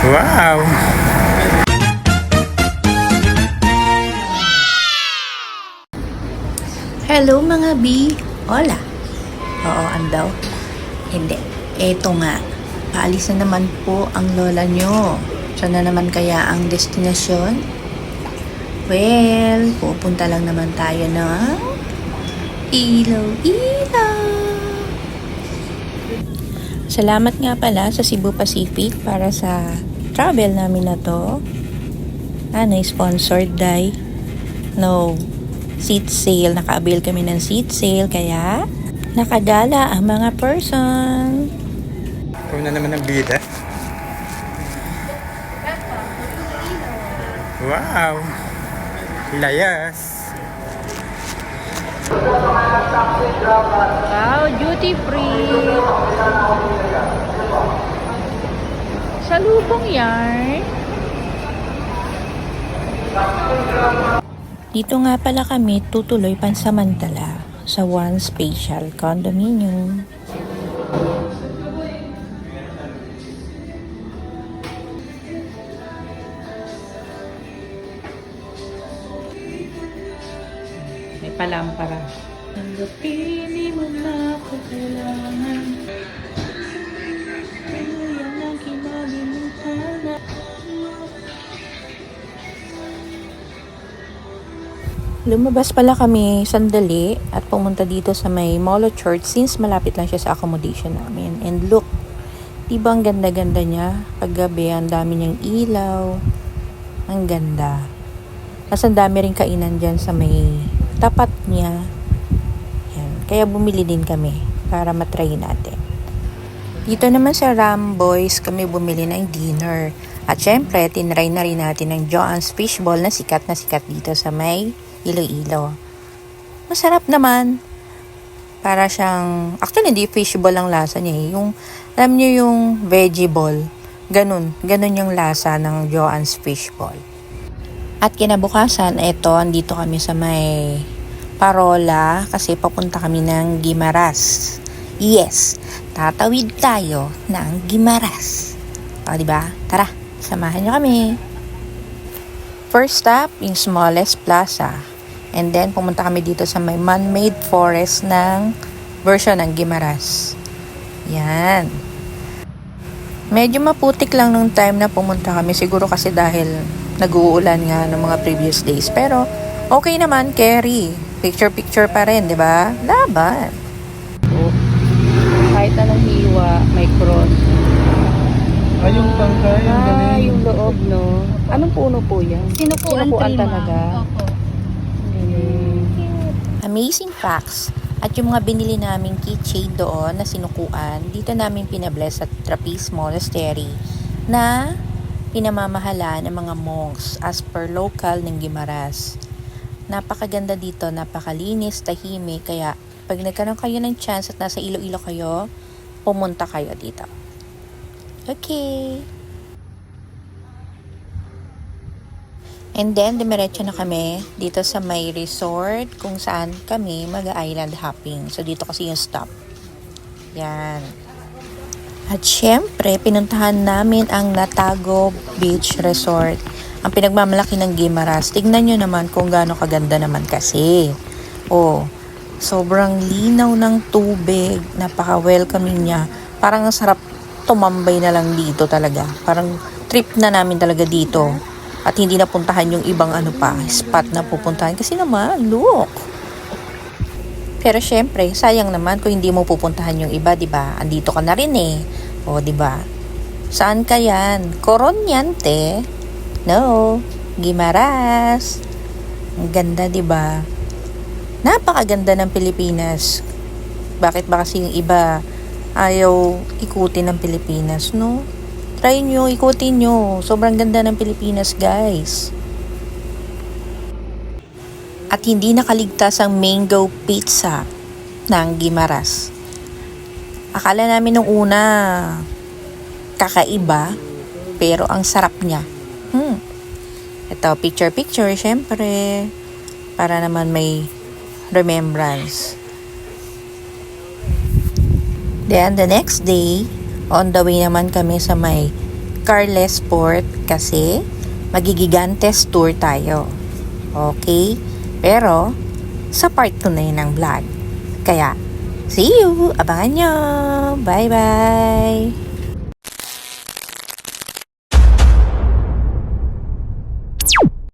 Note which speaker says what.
Speaker 1: Wow!
Speaker 2: Hello mga B! Hola! Oo, andaw? Hindi. Eto nga. Paalis na naman po ang lola nyo. Saan na naman kaya ang destinasyon? Well, pupunta lang naman tayo ng Iloilo. Salamat nga pala sa Cebu Pacific para sa travel namin na to. Sponsored dahil no seat sale. Naka-avail kami ng seat sale kaya nakagala ang mga person.
Speaker 1: Ikaw na naman ang bida. Wow! Layas!
Speaker 2: Wow, duty free. Salubong yan. Dito nga pala kami tutuloy pansamantala sa One Spatial Condominium. May palampara. Tanggapin mo na ako kailangan. Ano yan ang kinalimutan na. Lumabas pala kami sandali at pumunta dito sa may Molo Church since malapit lang siya sa accommodation namin. And look, diba ang ganda-ganda niya? Paggabi, ang dami niyang ilaw. Ang ganda. Mas ang dami rin kainan dyan sa may tapat niya. Yan. Kaya bumili din kami para matry natin. Dito naman sa Ramboy's kami bumili ng dinner. At syempre, tinry na rin natin ang Joann's Fishball na sikat dito sa may Iloilo. Masarap naman. Para siyang, actually hindi fishball ang lasa niya eh. Yung, alam niyo yung veggie ball. Ganun yung lasa ng Joann's Fishball. At kinabukasan, andito kami sa may Parola kasi papunta kami ng Guimaras. Yes, tatawid tayo ng Guimaras. O, diba? Tara, samahan niyo kami. First stop, yung smallest plaza. And then, pumunta kami dito sa may man-made forest ng version ng Guimaras. Yan. Medyo maputik lang nung time na pumunta kami. Siguro kasi dahil nag-uulan nga ng mga previous days. Pero, okay naman, carry. Picture-picture pa rin, di ba? Laban. Oh. Kahit anong hiwa, may cross.
Speaker 1: Ay, yung tangkay, yung galing.
Speaker 2: Yung loob, no? Anong puno po yan? Sinukuan talaga.
Speaker 3: Opo.
Speaker 2: Amazing facts. At yung mga binili naming keychain doon na sinukuan, dito namin pinabless at Trappist Monastery na pinamamahala ng mga monks as per local ng Guimaras. Napakaganda dito, napakalinis, tahimik, kaya pag nagkaroon kayo ng chance at nasa Iloilo kayo, pumunta kayo dito. Okay. And then, dumiretso na kami dito sa may resort kung saan kami mag-island hopping. So, dito kasi yung stop. Yan. At syempre, pinuntahan namin ang Natago Beach Resort. Ang pinagmamalaki ng Guimaras. Tignan nyo naman kung gaano kaganda naman kasi. Oh, sobrang linaw ng tubig. Napaka-welcoming niya. Parang ang sarap tumambay na lang dito talaga. Parang trip na namin talaga dito. At hindi napuntahan yung ibang spot na pupuntahan. Kasi naman, look. Pero syempre, sayang naman kung hindi mo pupuntahan yung iba, diba? Andito ka na rin eh. O, diba? Saan ka yan? Coroniante? No. Guimaras. Ang ganda, diba? Napakaganda ng Pilipinas. Bakit ba kasi yung iba ayaw ikutin ng Pilipinas, no? Try nyo, ikutin nyo. Sobrang ganda ng Pilipinas, guys. At hindi nakaligtas ang mango pizza ng Guimaras. Akala namin nung una kakaiba, pero ang sarap niya. Ito, picture, syempre. Para naman may remembrance. Then, the next day, on the way naman kami sa may carless port kasi magigigantes tour tayo. Okay? Pero, sa part 2 na yun ng vlog. Kaya, see you! Abangan nyo! Bye-bye!